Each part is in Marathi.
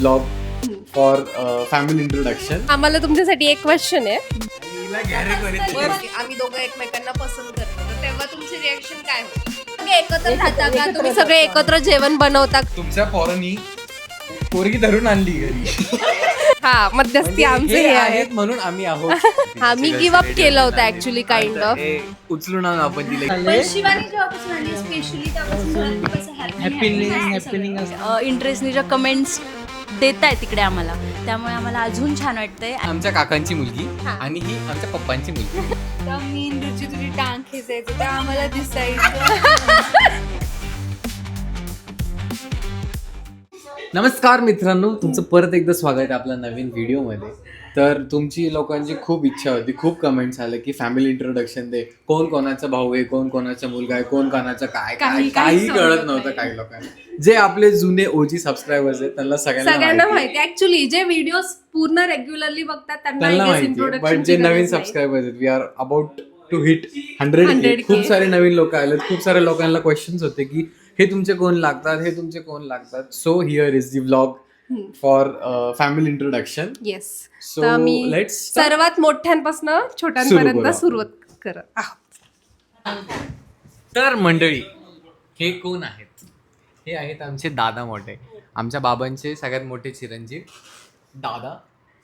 Blog for family introduction. आम्हाला तुमच्यासाठी एक क्वेश्चन आहे. आम्ही दोघं एकमेकांना पसंत करतो तर तेव्हा तुमची रिएक्शन काय होती? तुम्ही एकत्र राहता का? तुम्ही सगळे एकत्र जेवण बनवता? तुमच्या पोरांनी पोरगी धरून आणली घरी. हा, मध्यस्थी आमचे हे आहे. आहेत म्हणून आम्ही आहोत. हा, मी गिव्ह अप केलं होतं ऍक्च्युली काइंड ऑफ. उचलून आणू आपण तिला. पण शिवानी जेव्हापासून आली स्पेशली त्यापासून मला खूप असं इंटरेस्टनी ज्या कमेंट्स देत आहे तिकडे आम्हाला, त्यामुळे आम्हाला अजून छान वाटतंय. आमच्या काकांची मुलगी आणि ही आमच्या पप्पांची मुलगी. मी इंदूची तुझी टांग खेचायचं तर आम्हाला दिसायचं. नमस्कार मित्रांनो, तुमचं परत एकदा स्वागत आहे आपल्या नवीन व्हिडिओमध्ये. तर तुमची लोकांची खूप इच्छा होती, खूप कमेंट्स आले की फॅमिली इंट्रोडक्शन दे, कोण कोणाचा भाऊ आहे, कोण कोणाचा मुलगा आहे, कोण कोणाचं काय काय काही कळत नव्हतं काही लोकांना. जे आपले जुने ओजी सबस्क्रायबर्स आहेत त्यांना सगळ्यांना माहिती ऍक्च्युली, जे व्हिडिओ पूर्ण रेग्युलरली बघतात त्यांना माहिती, बट जे नवीन सबस्क्रायबर्स आहेत, we are about to hit 100K. खूप सारे नवीन लोक आले, खूप साऱ्या लोकांना क्वेश्चन्स होते की हे तुमचे कोण लागतात, हे तुमचे कोण लागतात. So here is the vlog for family introduction. Yes. So तर मी लेट्स सर्वात मोठ्यांपासून छोट्यांपर्यंत सुरुवात करत आहोत. तर मंडळी, हे कोण आहेत? हे आहेत आमचे दादा मोठे, आमच्या बाबांचे सगळ्यात मोठे चिरंजीव दादा,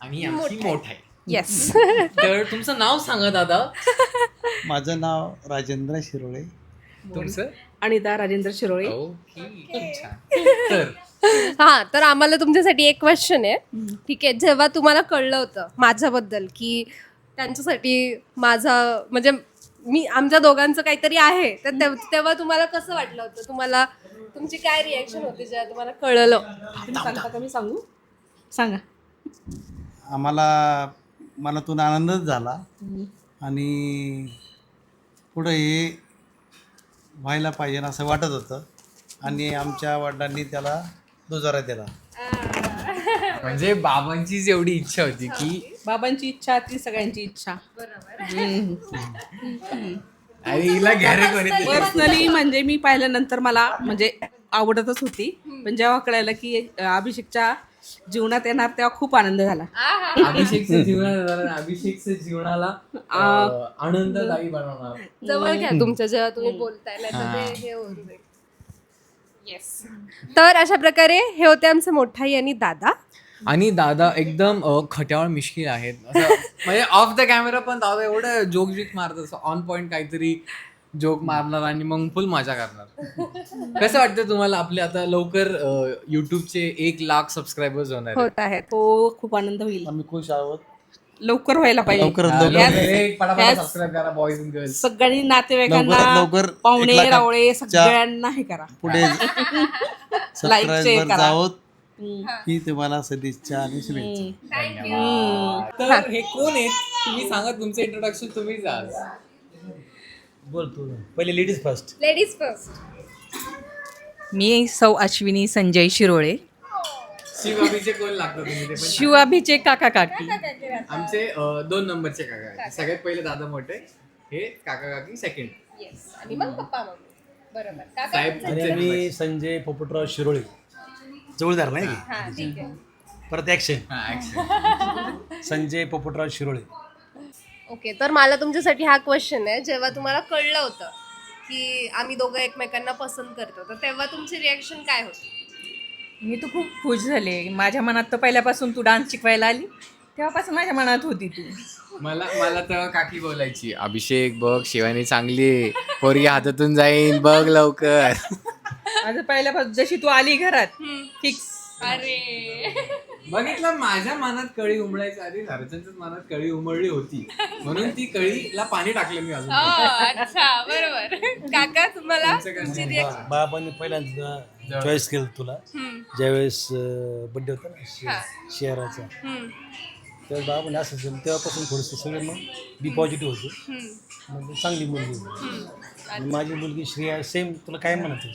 आणि आमची मोठ आहे. येस. तर तुमचं नाव सांगा दादा. माझं नाव राजेंद्र शिरोळे. तुमचं? अनिता राजेंद्र शिरोळे. ओके, खूप छान. तर हा, तर आम्हाला तुमच्यासाठी एक क्वेश्चन आहे. ठीक आहे, जेव्हा तुम्हाला कळलं होतं माझ्याबद्दल की त्यांच्यासाठी माझा म्हणजे मी आमच्या दोघांचं काहीतरी आहे, तर तेव्हा तुम्हाला कसं वाटलं होतं? तुम्हाला तुमची काय रिॲक्शन होती जेव्हा तुम्हाला कळलं? सांगता का? मी सांगू? सांगा. आम्हाला मनातून आनंदच झाला आणि पुढं हे व्हायला पाहिजे असं वाटत होतं, आणि आमच्या वडिलांनी त्याला दुजोरा दिला. म्हणजे बाबांचीच एवढी इच्छा होती की बाबांची इच्छा ती सगळ्यांची इच्छा. आणि हिला घ्यारे कोणी. पर्सनली म्हणजे मी पाहिल्यानंतर मला म्हणजे आवडतच होती, पण जेव्हा कळलं की अभिषेकच्या जीवनात येणार तेव्हा खूप आनंद झाला. अभिषेकच्या जीवनाला आनंददायी बनवणार. जवळ घ्या तुमच्या जेव्हा तुम्ही बोलताय, नाही तर ते हे होऊन जाईल. येस. तर अशा प्रकारे हे होते आमचे मोठाई आणि दादा. आणि दादा एकदम खट्याळ मिश्किल आहेत. असं म्हणजे ऑफ द कॅमेरा पण दादा एवढं जोक बिक मारत, असं ऑन पॉइंट काहीतरी जोक मारणार आणि मग फुल मजा करणार. कसं वाटतं तुम्हाला? आपले आता लवकर युट्यूबचे 1,00,000 सबस्क्रायबर्स होणार आहेत. होत आहेत. हो, खूप आनंद होईल. आम्ही खुश आहोत. लवकर व्हायला पाहिजे. सबस्क्राईब करा बॉईज अँड गर्ल्स. सगळ्यांनी नातेवाईकांना, लवकर पाहुणे 1,00,000 रावळे सगळ्यांना हे करा. पुढे सबस्क्रायबर आहोत ही तुम्हाला सदिच्छा आणि शुभेच्छा. तर हे कोण आहेत तुम्ही सांगा, तुमचं इंट्रोडक्शन तुम्हीच आज. बोलतो पहिले लेडीज फर्स्ट. Ladies first. मी सौ अश्विनी संजय शिरोळे. शिवाबीचे कोण लागतं तुम्ही? ते पण शिवाभीचे काका काकी. आमचे 2 नंबरचे काका आहेत. सगळ्यात पहिले दादा मोठे, हे काका काकी सेकंड. येस. आणि मग पप्पा मम्मी. बरोबर. काका साहेब आणि मी संजय पोपटराव शिरोळे, जवळदार नाही हा, ठीक आहे. परत ऍक्शन. संजय पोपटराव शिरोळे. ओके, तर मला तुमच्यासाठी हा क्वेश्चन आहे. जेव्हा तुम्हाला कळलं होतं की आम्ही दोघं एकमेकांना पसंत करतो, तर तेव्हा तुमची रिॲक्शन काय होती? मी तर खूप खुश झाले. माझ्या मनात तर पहिल्यापासून तू डान्स शिकवायला आली तेव्हापासून माझ्या मनात होती तू. मला तेव्हा काकी बोलायची, अभिषेक बघ शिवानी चांगली पोरगी हातातून जाईन, बघ लवकर. माझं पहिल्यापासून जशी तू आली घरात फिक्स. अरे बघितलं, माझ्या मनात कळी उमडायच्या आधी घरच्यांच्याच मनात कळी उमडली होती, म्हणून ती कळीला पाणी टाकलं मी अजून. अच्छा, बरोबर. काका, तुम्हाला तुमची रिॲक्शन? बाबांनी पहिल्यांदा चॉईस केलं तुला ज्यावेळेस बड्डे होता ना शहराचा, तेव्हा बाबांनी असं केलं. तेव्हापासून थोडंसं सगळे मग बी पॉझिटिव्ह होते. मग चांगली मुलगी होती. आणि माझी मुलगी श्रेया सेम तुला काय म्हणत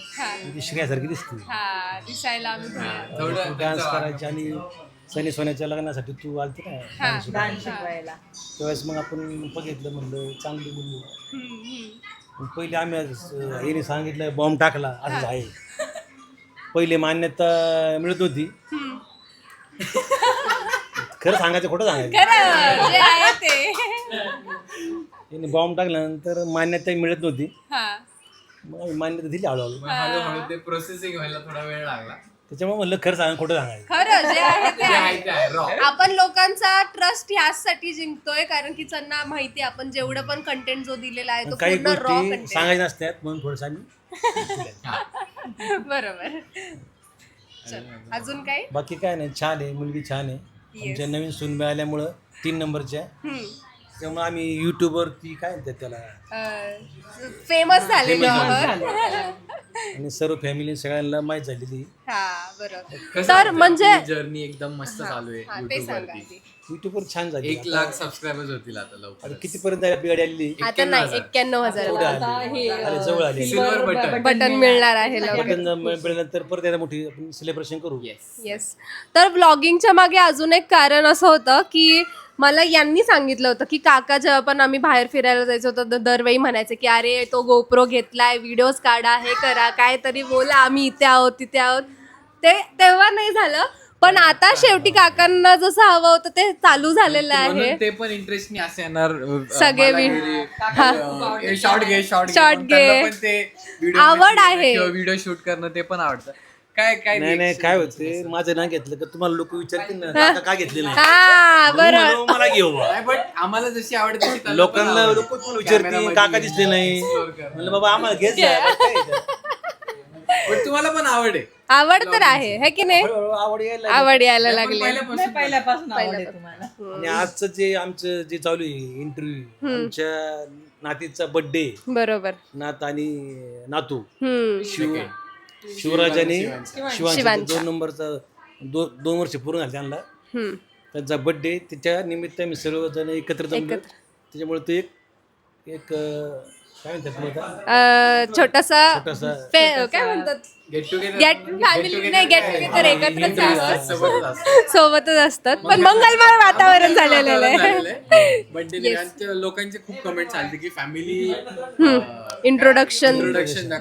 ती श्रेयासारखी दिसते. दिसायला थोडं डान्स करायची, आणि सनी सोन्याच्या लग्नासाठी तू आलती ना डान्स शिकवायला. त्यावेळेस मग आपण बघितलं, म्हणलं चांगली मुलगी. पहिले आम्ही हिने सांगितलं बॉम्ब टाकला असंच आहे. पहिले मान्यता मिळत होती, खरं सांगायचं खोटं सांगायचं. खरं जे आहे ते. त्यांनी बॉम्ब टाकल्यानंतर मान्यता मिळत नव्हती, हा. मग आम्ही मान्यता दिली हळूहळू. मग हळूहळू ते प्रोसेसिंग व्हायला थोडा वेळ लागला. त्याच्यामुळे म्हणलं खरं सांगा खोटं सांगायचं. खरं जे आहे ते जे आहे. आहे ते आहे, raw. आपण लोकांचा ट्रस्ट ह्याचसाठी जिंकतोय कारण की त्यांना माहिती आहे आपण जेवढं पण कंटेंट जो दिलेला आहे तो काही पूर्ण रॉ गोष्टी कंटेंट. सांगायच्या नसतात म्हणून थोडंसं आम्ही बरोबर. चल, अजून काय? बाकी काय नाही, छान आहे, मुलगी छान आहे. आमच्या नवीन सून मिळाल्यामुळं 3 नंबरच्या, त्यामुळे आम्ही युट्यूबवरती काय म्हणतात त्याला फेमस झालेलो आहोत. आणि सर्व फॅमिली सगळ्यांना माहीत झालेली. हा बरोबर. कसं तर वाटतं? म्हणजे आपली जर्नी एकदम मस्त चालू आहे हा, ते YouTube सांगा वरती. आधी. युट्यूबवर छान झाली. 1 लाख सबस्क्रायबर्स होतील आता लवकर. आणि कितीपर्यंत आपली गाडी आलेली आता नाही 91,000 पुढे आली, अरे जवळ आली. Silver button. बटन मिळणार आहे लवकर. बटन मिळाल्यानंतर परत एकदा मोठी आपण सेलिब्रेशन करू. येस. तर व्लॉगिंगच्या मागे अजून एक कारण असं होतं की मला यांनी सांगितलं होतं की काका जेव्हा पण आम्ही बाहेर फिरायला जायचो होतो दरवेळी म्हणायचे की अरे तो गोप्रो घेतलाय, व्हिडिओज काढा, हे करा, काहीतरी बोला, आम्ही इथे आहोत तिथे आहोत. ते तेव्हा नाही झालं, पण आता शेवटी काकांना जसं हवं होतं ते चालू झालेलं आहे. म्हणून ते पण इंटरेस्टनी असे येणार सगळे शॉर्ट घे Short घे. पण ते video आवड making आहे. किंवा व्हिडिओ शूट करणं ते पण आवडतं. काय काय नाही नाही, reaction काय तुमचे? होते, माझं ना घेतलं का तुम्हाला लोक विचारतील ना काका का घेतले नाही, हा म्हणून बरोबर. म्हणलं मला घेऊ बा. नाही, but आम्हाला जशी आवडते तशी त्यांना लोकांना पण आवडते. लोक पण विचारतील Camera काका मध्ये दिसले नाही, explore करणं. म्हणलं बाबा आम्हाला घेत जा. काय आहे? But तुम्हाला पण आवड आहे. आवड तर आहे है की नाही? हळूहळू आवड यायला लागली. आवड यायला पण लागली. पहिल्यापासून पहिल्यापासून आवड आहे तुम्हाला. आणि आजचं जे आमचं जे चालू आहे इंटरव्ह्यू, आमच्या नातीचा बर्थडे, बरोबर. नात आणि नातू हम्म. शिवराज आणि शिवांश शिवांश. 2 नंबरचा 2 वर्ष पूर्ण झाले त्यांना. हम्म. त्यांचा बर्थडे, त्याच्या निमित्त आम्ही सर्वजण एकत्र जमलो. त्याच्यामुळे तो एक काय म्हणतात तुला आता? छोटासा छोटासा काय म्हणतात गेट टुगेदर गेट फॅमिली नाही गेट टुगेदर एकत्रच आहोत, सोबतच असतात. सोबतच असतात, पण मंगलमय वातावरण झालेलं आहे. बर्थडे लोकांचे खूप कमेंट्स आले की फॅमिली इंट्रोडक्शन इंट्रोडक्शन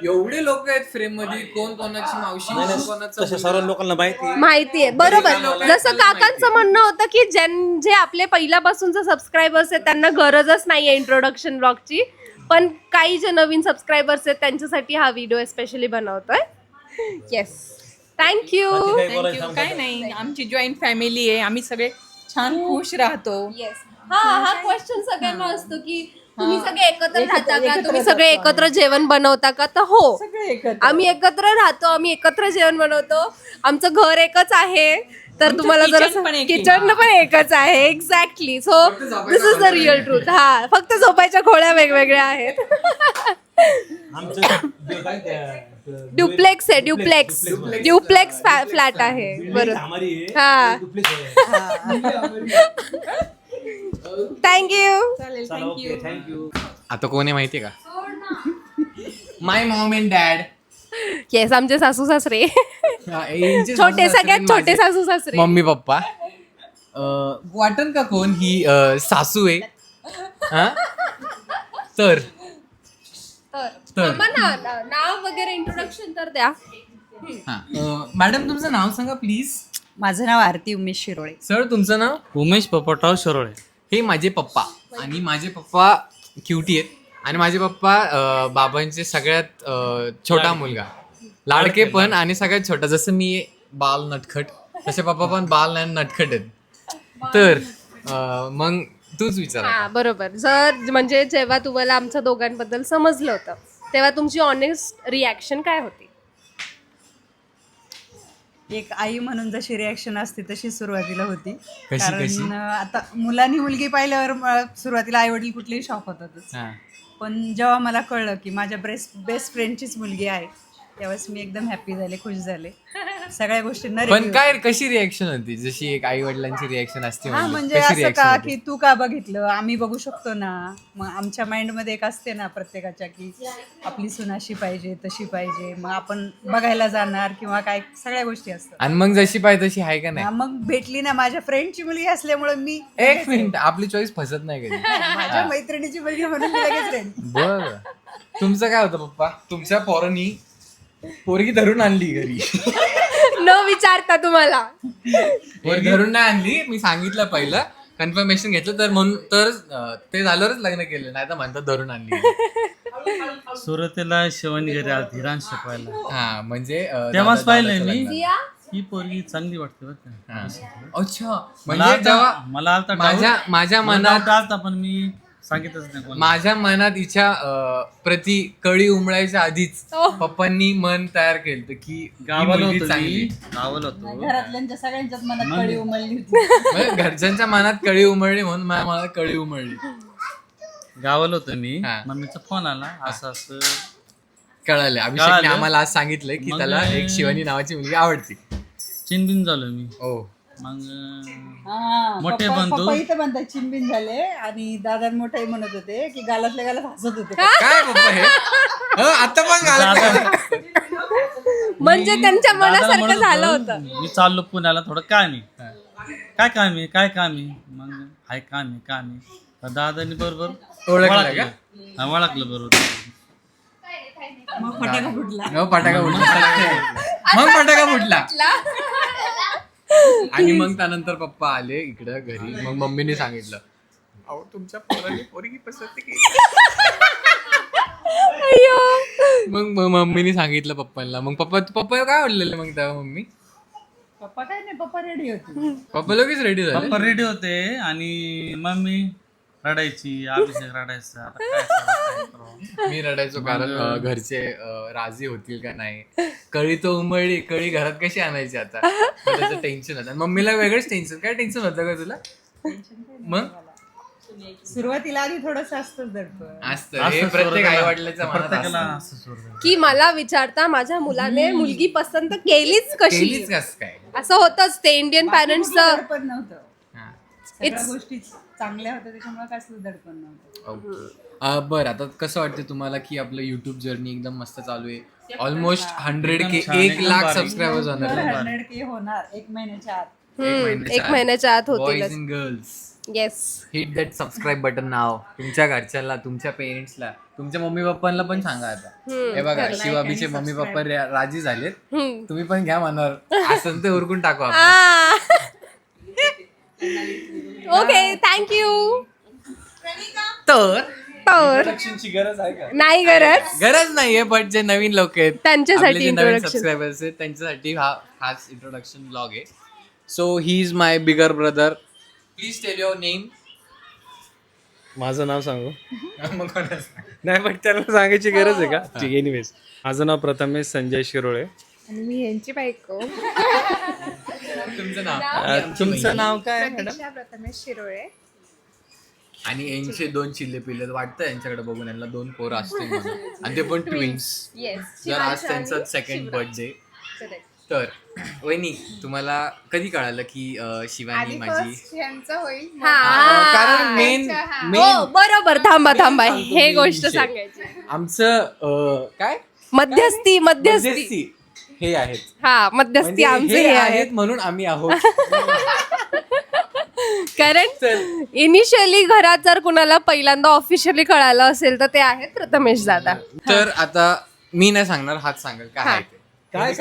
एवढे लोक आहेत फ्रेम मध्ये, कोण कोणाची मावशी, कोण कोणाचं तशा सर्व लोकांना माहिती आहे. माहिती आहे. बरोबर. जसं काकांचं म्हणणं होतं की जे आपले पहिल्यापासूनचे सबस्क्रायबर्स आहेत त्यांना गरजच नाहीये इंट्रोडक्शन ब्लॉगची, पण काही जे नवीन सबस्क्रायबर्स आहेत त्यांच्यासाठी हा व्हिडिओ स्पेशली बनवतोय. Yes, thank you. काय बोलायचं थांब. काय नाही, आमची जॉईंट फॅमिली आहे, आम्ही सगळे छान खुश राहतो. येस. हा क्वेश्चन सगळ्यांना असतो की तुम्ही सगळे एकत्र राहता का, तुम्ही सगळे एकत्र जेवण बनवता का? तर हो, सगळे एकत्र. आम्ही एकत्र राहतो, आम्ही एकत्र जेवण बनवतो. आमचं घर एकच आहे, तर तुम्हाला जर kitchen पण एक किचन पण एकच आहे. Exactly. So this is the real truth. हा, फक्त झोपायच्या खोळ्या वेगवेगळ्या आहेत. आमचं काय त्या- ड्युप्लेक्स आहे, ड्युप्लेक्स फ्लॅट आहे. बरोबर. हमारी आहे, हा. duplex आहे. थँक्यू. चला, ओके, थँक्यू. आता कोण आहे माहितीये का? माय मॉम अँड डॅड. येस, आमचे सासू सासरे, छोटे, सगळ्यात छोटे सासू सासरे. Mummy papa. वाटन का कोण ही सासू आहे? हा? तर थांबा ना, नाव वगैरे इंट्रोडक्शन तर द्या. मॅडम तुमचं नाव सांगा प्लीज. माझं नाव आरती उमेश शिरोळे. सर तुमचं नाव? उमेश पोपटराव शिरोळे. हे माझे पप्पा, आणि माझे पप्पा क्युटी आहेत, आणि माझे पप्पा बाबांचे सगळ्यात छोटा मुलगा, लाडके पण आणि सगळ्यात छोटा. जसं मी बाल नटखट, तसे पप्पा पण बाल आणि नटखट आहेत. तर मग तूच विचार. हा, बरोबर. जर म्हणजे जेव्हा तुम्हाला आमच्या दोघांबद्दल समजलं होतं तेव्हा तुमची ऑनेस्ट रिॲक्शन काय होती? एक आई म्हणून जशी रिॲक्शन असते तशी सुरुवातीला होती. कशी? कारण आता मुलांनी मुलगी पाहिल्यावर सुरुवातीला आई वडील कुठलेही शॉक होतातच. पण जेव्हा मला कळलं की माझ्या बेस्ट फ्रेंडचीच मुलगी आहे, त्यावेळेस मी एकदम हॅपी झाले, खुश झाले. सगळ्या गोष्टींना पण काय कशी रिॲक्शन होती? जशी एक आई वडिलांची रिॲक्शन असते, हा, म्हणजे कशी असं रिॲक्शन का होती? की तू का बघितलं, आम्ही बघू शकतो ना. मग आमच्या माइंडमध्ये एक असते ना प्रत्येकाच्या की आपली सून अशी पाहिजे, तशी पाहिजे, मग आपण बघायला जाणार किंवा काय, सगळ्या गोष्टी असतात. आणि मग जशी पाहिजे तशी आहे का नाही? हा, मग भेटली ना, माझ्या फ्रेंडची मुलगी असल्यामुळे मी एक मिनिट, आपली चॉईस फसत नाही कधी. माझ्या मैत्रिणीची मुलगी म्हणून मी लगेच फ्रेंड. बर, तुमचं काय होतं पप्पा? तुमच्या पोरांनी पोरगी धरून आणली घरी. न विचारता तुम्हाला. धरून नाही आणली, मी सांगितलं पहिलं कन्फर्मेशन घेतलं तर म्हणून तर ते झाल्यावरच लग्न केलं, नाही तर म्हणतात धरून आणली. सुरतेला शिवानी घरी आलती हिरांश शिकवायला. हा म्हणजे तेव्हाच पाहिलंय दादाचं मी. लग्न. ही पोरगी चांगली वाटते बरं का. हा. अच्छा मला म्हणजे जेव्हा मला आलता माझ्या मनात आलता, पण मी सांगितलंच नाही कोणाला. माझ्या मनात हिच्या प्रति कळी उमळायच्या आधीच पप्पांनी मन तयार केलं की ही गावाला मुलगी होतो चांगली. मी, गावाला होतो. घरातल्यांच्या सगळ्यांच्याच मनात कळी उमलली होती. म्हणजे घरच्यांच्या मनात कळी उमळली म्हणून माझ्या मनात कळी उमळली. गावाला होतो मी, हा. मम्मीचा फोन आला असं असं. कळालं अभिषेकने कळालं. आम्हाला आज सांगितलंय की मग त्याला एक शिवानी नावाची मुलगी आवडती. चिनबिन झालो मी. हो मग हा, मोठे पप्पा बंधू. पप्पा इथं म्हणतात चिंबिन झाले आणि दादा मोठाही म्हणत होते की गालातल्या गालात हसत होते. काय पप्पा हे आता पण घालत. म्हणजे त्यांच्या दादाला मनासारखं म्हणत झालं होतो, होतं. मी चाललो पुण्याला थोडं काम आहे. काय काम आहे मग हाय काम आहे. तर दादानी बरोबर ओळखलं का? ओळखलं बरोबर. मग फटाका फुटला. हो, फटाका फुटला. मग फटाका फुटला आणि मग त्यानंतर पप्पा आले इकडं घरी. मग मम्मीने सांगितलं अहो तुमच्या पोराने पोरगी पसंत केली. मग मम्मीने सांगितलं पप्पांना. मग पप्पा काय वाटलेलं मग तेव्हा मम्मी पप्पा काय नाही, पप्पा रेडी होते. पप्पा लगेच रेडी झाले. पप्पा रेडी होते आणि मम्मी रडायची, अभिषेक रडायचा. आता काय करावं? मी रडायचो कारण घरचे राजी होतील का नाही. कळी तो उमळली, कळी घरात कशी आणायची आता, मग त्याचं टेन्शन होतं. मम्मीला वेगळंच टेन्शन. काय टेन्शन होतं का तुला? मग सुरुवातीला आधी थोडस असतं दडपण. असतं हे प्रत्येक आई वडिलांच्या मनात प्रत्येकाला असतं. असं सोडलं. की मला विचारता माझ्या मुलाने मुलगी पसंत केलीच कशी, केलीच कस काय. असं होतच ते इंडियन पॅरेंट्सचं. दडपण नव्हतं. हा. सगळ्या गोष्टी चांगल्या होत्या त्याच्यामुळे कसलं दडपण नव्हतं. ओके. बरं आता कसं वाटतं तुम्हाला की आपलं युट्यूब जर्नी एकदम मस्त चालू आहे. ऑलमोस्ट 100K, छान, 1 एकदम लाख भारी. सबस्क्रायबर्स होणार. 100K होणार 1 महिन्याच्या आत. एक महिन्याच्या आत बॉईज होतीलच. And girls yes. Hit that subscribe button now. तुमच्या घरच्यांना, तुमच्या पेरेंट्सला, तुमच्या मम्मी पप्पांना पण सांगा आता. हे बघा शिवाबीचे मम्मी पप्पा राजी झालेत, तुम्ही पण घ्या मनावर. असं ते उरकून टाकू आपण. Okay thank you. तर नाही गरज नाहीये, बट जे नवीन लोक आहेत त्यांच्यासाठी आपले जे नवीन introduction. सबस्क्रायबर्स आहेत त्यांच्यासाठी हा खास इंट्रोडक्शन ब्लॉग आहे. So he is my bigger brother. Please tell your name. माझं नाव सांगू नाही, पण त्याला सांगायची गरज आहे का? ठीक, एनिवेज माझं नाव प्रथमेश संजय शिरोळे. आणि मी यांची बायको. तुमचं नाव? तुमचं नाव काय? प्रथमेश शिरोळे. आणि यांचे 2 चिल्ले पिल्ले. वाटतं यांच्याकडे बघून यांना 2 पोरं असतील म्हणून. आणि ते पण ट्विन्स. जर आज त्यांचा 2nd बर्थडे. तर वहिनी तुम्हाला कधी कळालं की शिवानी माझी कारण मेन हो बरोबर. थांबा हे गोष्ट सांगायची. आमचं काय मध्यस्थी मध्यस्थी हे आहेत. हा मध्यस्थी म्हणजे आमचे हे हे आहेत आहेत. म्हणून आम्ही आहोत. कारण इनिशियली घरात जर कुणाला पहिल्यांदा ऑफिशियली कळालं असेल तर ते आहेत प्रथमेश दादा. तर आता मी नाही सांगणार, हाच सांगेल काय आहे ते. काय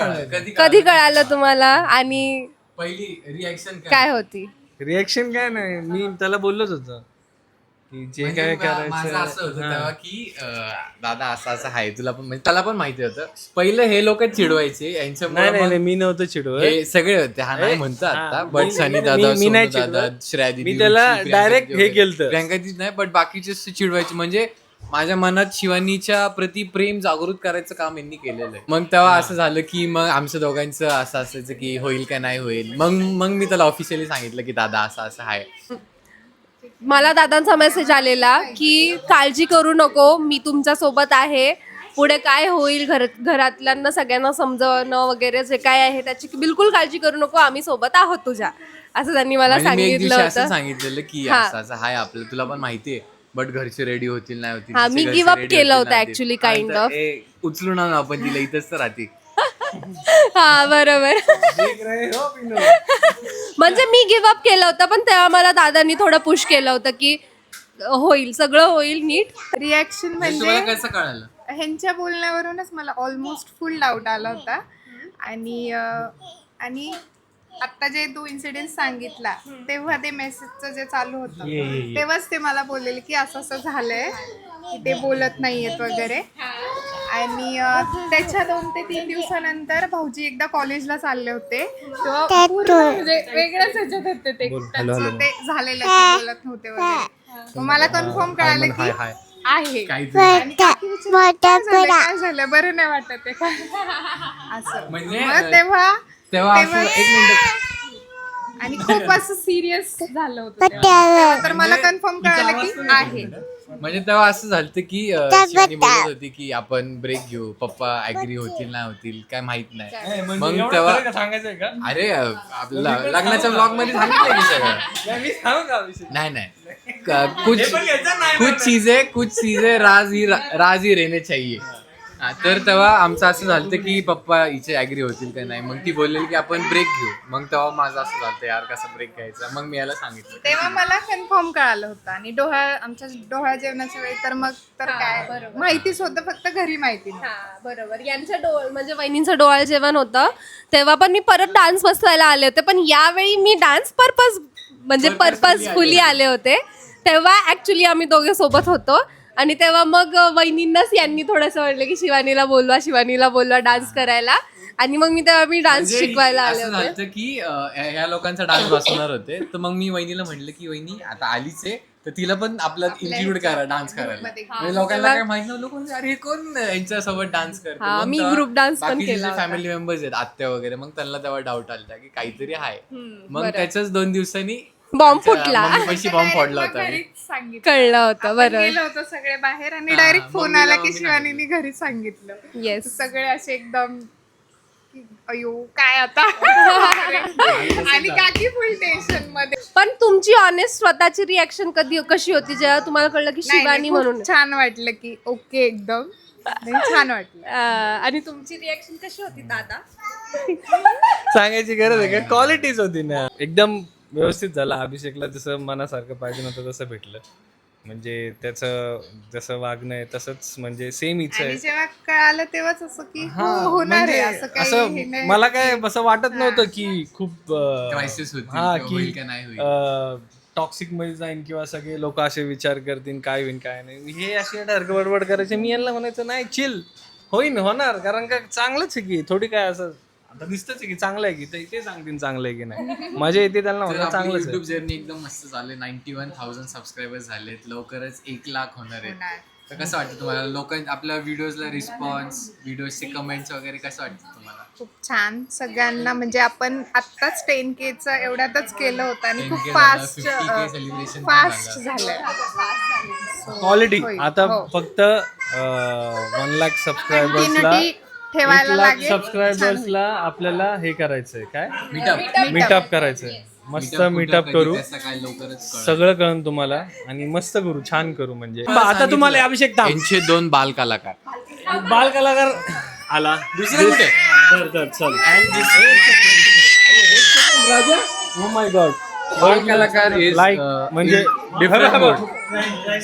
कधी कळालं तुम्हाला आणि पहिली रिॲक्शन काय होती? रिएक्शन काय नाही, मी त्याला बोललोच होतो की जे काय माझं असं होतं करायचं. तेव्हा की दादा असं असं आहे तुला पण म्हणजे त्याला पण माहिती होतं. पहिलं हे लोक चिडवायचे यांच्यामुळे नाही मग नाही, मी नव्हतं चिडवत. हे सगळे होते. हा नाही म्हणतो आता, बट सनी दादा, मी नाही सोनू दादा, चिडवत. श्रेया दीदी, मी त्याला रुची, प्रियांका direct दीदी हे वगैरे. केलतं. प्रियांका दीदी नाही, बट बाकीचे चिडवायचे. म्हणजे माझ्या मनात शिवानीच्या प्रति प्रेम जागृत करायचं काम यांनी केलेलं आहे. मग तेव्हा असं झालं की मग आमच्या दोघांचं असं असायचं की होईल का नाही होईल. मग मी त्याला ऑफिशियली सांगितलं की दादा असं असं आहे. मला दादांचा मेसेज आलेला की काळजी करू नको, मी तुमच्या सोबत आहे. पुढे काय होईल घरातल्यांना सगळ्यांना समजवणं वगैरे जे काय आहे त्याची बिलकुल काळजी करू नको, आम्ही सोबत आहोत तुझ्या, असं त्यांनी मला म्हणजे मी एक सांगितलं दिवशी असं होतं. सांगितलेलं की हा. असं असं आहे आपलं, तुला पण माहितीये, बट घरचे रेडी होतील नाही होतील. हा, तिचे मी घरचे give up ready केलं होतील, होतं नाही actually, होतील. kind हा, of. तर उचलून आणू आपण तिला, इथंच तर राहते. हा बरोबर. म्हणजे मी गिव्ह अप केलं होतं, पण तेव्हा मला दादांनी थोडं पुश केलं होतं की होईल, सगळं होईल नीट. रिॲक्शन म्हणजे तुम्हाला कसं कळालं? ह्यांच्या बोलण्यावरूनच मला ऑलमोस्ट फुल डाऊट आला होता. आणि आणि आता जे तू इन्सिडेंट सांगितला तेव्हा ते मेसेजचं जे चालू होतं तेव्हाच ते मला बोललेले की असं असं झालंय की ते बोलत नाहीयेत वगैरे. आणि त्याच्या 2 ते 3 दिवसानंतर भाऊजी एकदा कॉलेजला चालले होते तेव्हा पूर्ण म्हणजे वेगळ्याच ह्याच्यात होते ते त्यांचं ते झालेलं की बोलत नव्हते वगैरे. मग मला कन्फर्म कळालं की आहे. आणि काकी विचारली, काय झालं बरं नाही वाटत आहे का असं. म्हणजे मग तेव्हा तेव्हा असं एक मिनिट आणि खूप असं सिरियस झालं होतं तेव्हा तर मला कन्फर्म कळालं की आहे. म्हणजे तेव्हा असं झालं की शिवानी बोलत होती की आपण ब्रेक घेऊ, पप्पा ऍग्री होतील नाही होतील काय माहित नाही. मग तेव्हा सांगायचंय का अरे आपल्याला लग्नाच्या ब्लॉग मध्ये सांगितलं की सगळं. मी सांगू का विषय? नहीं कुछ चीजें राज ही रहने चाहिए. तर तेव्हा आमचं असं झालं की पप्पा हिचे ऍग्री होतील का नाही. मग ती बोललेली की आपण ब्रेक घेऊ. मग तेव्हा माझं असं झालं यार कसा ब्रेक घ्यायचा. मग मी याला सांगितलं तेव्हा मला कन्फर्म कळालं होतं. आणि आमच्या डोहाळ जेवणाच्या वेळी तर मग तर काय माहितीच होतं, फक्त घरी माहिती नाही. बरोबर. यांच्या म्हणजे वहिनींचं डोहाळ जेवण होतं तेव्हा पण मी परत डान्स बसवायला आले होते, पण यावेळी मी डान्स पर्पजफुली आले होते. तेव्हा ऍक्च्युली आम्ही दोघे सोबत होतो आणि तेव्हा मग वहिनींनाच यांनी थोडंसं म्हटलं की शिवानीला बोलवा डान्स करायला. आणि मग मी डान्स शिकवायला आले असं होते. झालं की ह्या लोकांचा डान्स बसवणार होते. तर मग मी वहिनीला म्हटलं की वहिनी आता आलीच आहे तर तिला पण आपल्याला इन्क्लूड करा डान्स करायला. म्हणजे लोकांना काय माहित नव्हतं कोण अरे कोण यांच्यासोबत डान्स करतो. मी ग्रुप डान्स पण केला. फॅमिली मेंबर्स आहेत आत्या वगैरे, मग त्यांना तेव्हा डाऊट आला की काहीतरी आहे. मग त्याच्याच 2 दिवसांनी बॉम्ब फुटला, बॉम्ब फोडला होता. कळलं होतं. बरोबर. गेलो होतो सगळे बाहेर आणि डायरेक्ट फोन आला की शिवानीने घरी सांगितलं. येस. सगळे असे एकदम की अयो काय आता आणि काकी फुल टेन्शन मध्ये. पण तुमची ऑनेस्ट स्वतःची रिॲक्शन कशी होती जेव्हा तुम्हाला कळलं की नाही, शिवानी खूप म्हणून? छान वाटलं की ओके एकदम छान वाटलं. आणि तुमची रिॲक्शन कशी होती दादा? सांगायची गरज आहे का? क्वालिटीज होती ना. एकदम व्यवस्थित झालं. अभिषेकला जसं मनासारखं पाहिजे नव्हतं तसं भेटलं. म्हणजे त्याचं जसं वागणं आहे तसंच म्हणजे सेम इच्छा आणि आहे. जेव्हा कळालं तेव्हाच असं की हा, होणार आहे म्हणजे असं काही हे असं नाही. मला काय असं वाटत नव्हतं की खूप क्रायसिस होती हा किंवा होईल का नाही होईल. टॉक्सिक मध्ये जाईन किंवा सगळे लोक असे विचार करतील काय होईल काय नाही. हे अशी बडबड करायचे. मी यांना म्हणायचं नाही चिल होणार, कारण का चांगलंच आहे की थोडी काय असं आता दिसतच की चांगलं आहे की ते सांगतील चांगलं आहे की नाही. मजा येते त्यांना म्हणा चांगलंच युट्यूब आहे. जर्नी एकदम मस्त चालले. 91,000 सबस्क्रायबर्स झालेत. लवकरच 1,00,000 होणार आहेत. तर कसं वाटतं तुम्हाला आपल्या व्हिडिओजला रिस्पॉन्स, व्हिडिओजचे कमेंट्स वगैरे कसं वाटतं तुम्हाला? खूप छान. सगळ्यांना म्हणजे आपण आत्ताच 10K एवढ्यातच केलं होतं आणि 10K खूप झालं, फास्ट 50K celebration पण फास्ट झालं. झालं. क्वालिटी होय, आता हो. फक्त 1,00,000 सबस्क्रायबर्सला Continuity ठेवायला 1,00,000 लागेल. सबस्क्रायबर्सला आपल्याला हे करायचंय काय मीटअप मीटअप करायचंय. मस्त मीटअप करू. काय लवकरच सगळं कळून तुम्हाला आणि मस्त करू छान करू. म्हणजे आता तुम्हाला अभिषेक थांब. यांचे 2 बाल कलाकार. बाल कलाकार आला दुसरं कुठे? तर चल. Oh my God. बाल कलाकार is, लाईक म्हणजे different mode.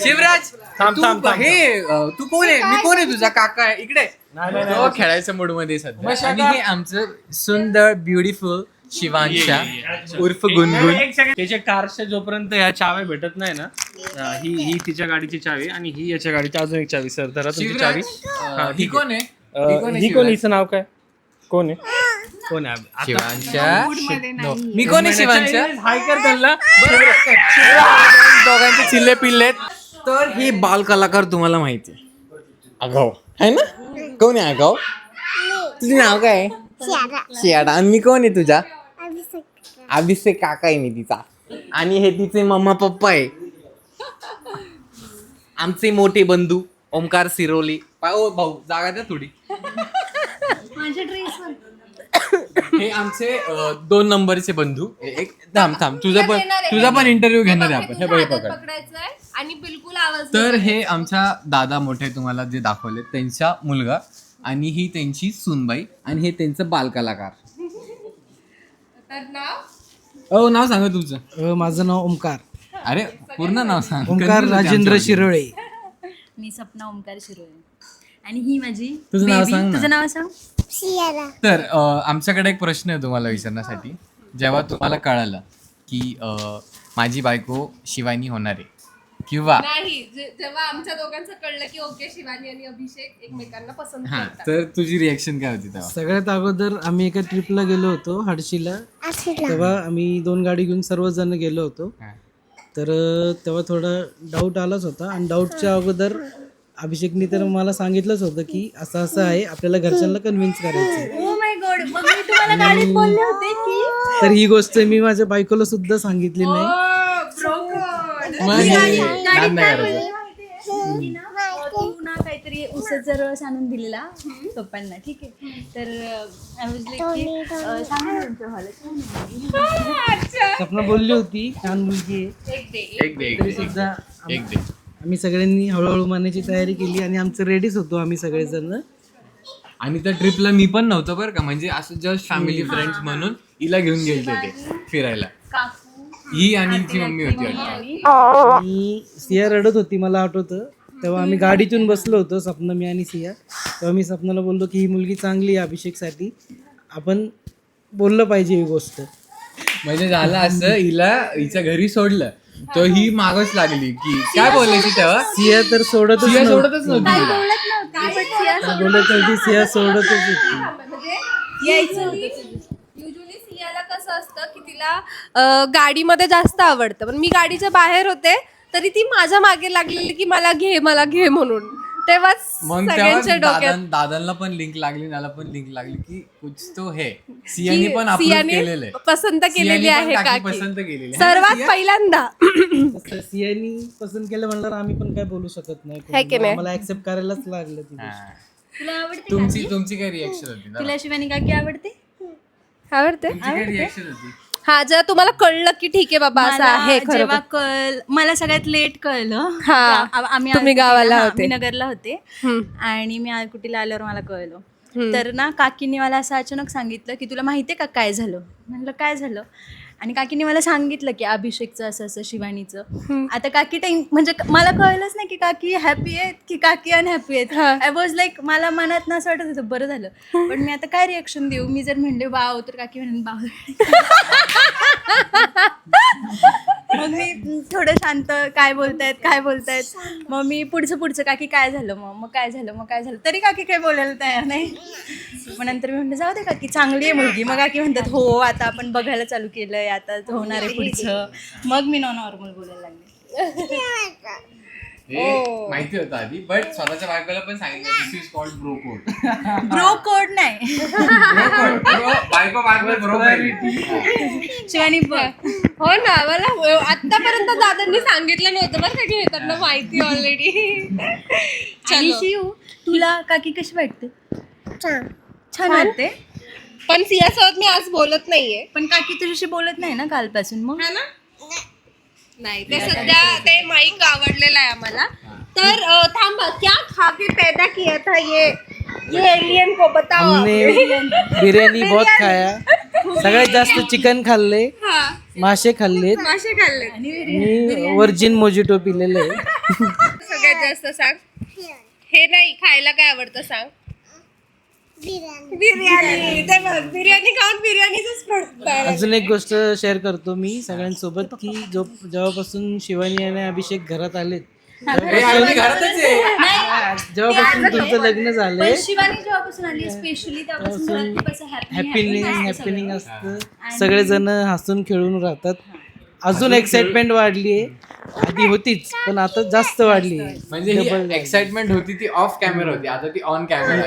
शिवराज थांब, थांब, थांब. हे तू कोण आहे? मी कोण आहे? तुझा काका आहे इकडे. नाही. तो खेळायच्या मूड मध्ये सध्या. आणि हे आमचं सुंदर ब्युटिफुल शिवांशा उर्फ गुनगुन. त्याच्या कारच्या जोपर्यंत ह्या चाव्या भेटत नाही ना, ही तिच्या गाडीची चावी आणि ही याच्या गाडीची अजून एक चावी. सर धरा तुमची चावी. हा, ही कोण आहे? ही कोण? हिचं नाव काय? कोण आहे? कोण आहे? आता- शिवांशा. मूडमध्ये नाही. मी कोण आहे शिवांशा? हाय कर त्यांना. दोघांचे चिल्ले पिल्ले. तर ही बाल कलाकार तुम्हाला माहिती आहे. आगाव आहे ना? कोण आहे आगाव? तुझं नाव काय आहे? शियाडा. आणि मी कोण आहे तुझा? अभिषेक काका आहे मी तिचा. आणि हे तिचे मम्मा पप्पा आहे. आमचे मोठे बंधू ओमकार सिरोली. भाऊ जागा द्या थोडी. माझ्या ड्रेसवर हे आमचे 2 नंबरचे बंधू. एक थांब तुझा पण इंटरव्ह्यू घेणार आहे आपण. हे बघ पकड. पकडायचंय आणि बिलकुल आवाज तर हे आमच्या दादा मोठे तुम्हाला जे दाखवले त्यांचा मुलगा आणि ही त्यांची सूनबाई आणि हे त्यांचं बालकलाकार. तर नाव नाव सांगा तुमचं. माझं नाव ओमकार. अरे पूर्ण नाव सांग. ओमकार राजेंद्र शिरोळे. मी सपना ओमकार शिरोळे आणि ही माझी तुझं नाव baby. सांग ना. तुझं नाव सांग. तर आमच्याकडे एक प्रश्न आहे तुम्हाला विचारण्यासाठी. जेव्हा तुम्हाला कळालं की माझी बायको शिवानी होणार आहे किंवा नाही जेव्हा आमच्या दोघांचं कळलं की ओके शिवानी आणि अभिषेक एकमेकांना पसंत हा, करतात, तर तुझी रिएक्शन काय होती तेव्हा? सगळ्यात अगोदर आम्ही एका ट्रिपला गेलो होतो हडशीला. तेव्हा आम्ही 2 गाडी घेऊन सर्वजण गेलो होतो. हा. तर तेव्हा थोडा डाऊट आलाच होता आणि डाऊटच्या अगोदर अभिषेकनी तर मला सांगितलंच होतं की असं असं आहे, आपल्याला घरच्यांना कन्व्हिन्स करायचं आहे. ओ माय गॉड, मग मी तुम्हाला गाडीत बोलले होते की तर ही गोष्ट मी माझ्या बायकोला सुद्धा सांगितली नाही. मग हे नाद नाही करायचं. तू ना काहीतरी उसाचा रस आणून दिलेला पप्पांना, ठीक आहे. तर I was like की सांगा ना तुमच्या हॉलत. सपना बोलली होती छान मुलगी आहे. एक दे तरी सुद्धा एक दे. आम्ही सगळ्यांनी हळूहळू मानायची तयारी केली आणि आमचं रेडीच होतो आम्ही सगळेजण. आणि त्या ट्रिपला मी पण नव्हतं बरं का, म्हणजे असं जस्ट फॅमिली फ्रेंड्स म्हणून हिला घेऊन गेलते ते फिरायला. ही आणि हिची मम्मी होती वाटतं. आणि सिया रडत होती मला आठवतं. तेव्हा आम्ही गाडीतून बसलो होतो सपना, मी आणि सिया. तेव्हा मी सपनाला बोललो की ही मुलगी चांगली आहे अभिषेकसाठी, आपण बोललं पाहिजे ही गोष्ट. म्हणजे झालं असं, हिच्या घरी सोडलं तर ही मागच लागली की काय बोलायची तेव्हा. सिया तर सोडतच सिया नव्हती. सोडतच नव्हती हिला. बोलत होती सिया सोडतच होती. युजली सियाला कसं असतं की तिला गाडीमध्ये जास्त आवडतं, पण मी गाडीच्या बाहेर होते तरी ती माझ्या मागे लागलेली की मला घे म्हणून. तेव्हाच मग सगळ्यांच्या तेव्हा डोक्यात दादांना पण लिंक लागली, मला पण लिंक लागली की कुछ तो है. सियानी पण अप्रूव्ह केलेलं आहे. पसंत केलेली सियानी पण आहे काकी काकी पसंत केलेली आहे. सर्वात पहिल्यांदा. तसं सियानी पसंत केलं म्हणल्यावर आम्ही पण काय बोलू शकत नाही. है की नाही? आम्हाला ऍक्सेप्ट करायलाच लागलं ती गोष्ट. हा. तुला आवडते तुमची काय रिएक्शन होती ना? तुला शिवानी काकी आवडते? आवडते. तुमची काय रिएक्शन होती? हा, जेव्हा तुम्हाला कळलं की ठीक आहे बाबा असं आहे मला जेव्हा खरं. मला सगळ्यात लेट कळलं. हा. आम्ही तुम्ही गावाला होते. मी नगरला होते आणि मी कुटीला आल्यावर मला कळलं. तर ना काकीने मला असं अचानक सांगितलं की तुला माहितीये का काय झालं. म्हणलं काय झालं. आणि काकीने मला सांगितलं की अभिषेकचं असं असं शिवानीचं. आता काकी म्हणजे मला कळलंच नाही की काकी हॅपी आहेत की काकी अनहॅपी आहेत. आय वॉज लाईक, मला मनात नसं वाटत होतं बरं झालं, पण मी आता काय रिएक्शन देऊ. मी जर म्हणले बाव तर काकी म्हणून बाव. मग मी थोडं शांत, काय बोलतायत. मग मी पुढचं काकी काय झालं मग काय झालं तरी काकी काय बोलायला तयार नाही. मग नंतर मी म्हणते जाऊ दे काकी, चांगली आहे मुलगी. मग काकी म्हणतात हो आता आपण बघायला चालू केलंय, आता होणार आहे पुढचं. मग मी नॉर्मल बोलायला लागले. हे माहिती होतं आधी, बट स्वतःच्या बायकोला पण सांगितलं this is called bro code. Bro code नाही, बायको ब्रो शिवानी बघ. हो ना, मला आतापर्यंत दादांनी सांगितलं नव्हतं बरं का, की हे त्यांना माहिती ऑलरेडी. आणि शिव, तुला काकी कशी वाटते? छान वाटते. पण सियासोबत मी आज बोलत नाहीये. पण काकी तुझ्याशी बोलत नाही ना कालपासून. मग नाही, ते सध्या ते माईक आवडलेलं आहे आम्हाला. तर थांबा, क्या खा के पैदा किया था ये एलियन को बताओ. हमने बिर्याणी बहुत खाया, सगळ्यात जास्त चिकन खाल्ले, मासे खाल्लेत मासे खाल्ले आणि वर्जिन मोजिटो पिलेले. सगळ्यात जास्त सांग. हे नाही, खायला काय आवडतं सांग. बिर्याणी. ते बघ, बिर्याणी खाऊन बिर्याणीच पडतं. अजून एक गोष्ट शेअर करतो मी सगळ्यांसोबत की जेव्हापासून शिवानी आणि अभिषेक घरात आलेत, जेव्हापासून तुमचं लग्न झालंय, शिवानी जेव्हापासून आली स्पेशली त्यापासून घरात कसं हॅपनिंग असतं. सगळेजण हसून खेळून राहतात. अजून एक्साइटमेंट वाढली आहे. आधी होतीच पण आता जास्त वाढली आहे. म्हणजे ही एक्साइटमेंट होती ती ऑफ कॅमेरा होती, आता ती ऑन कॅमेरा.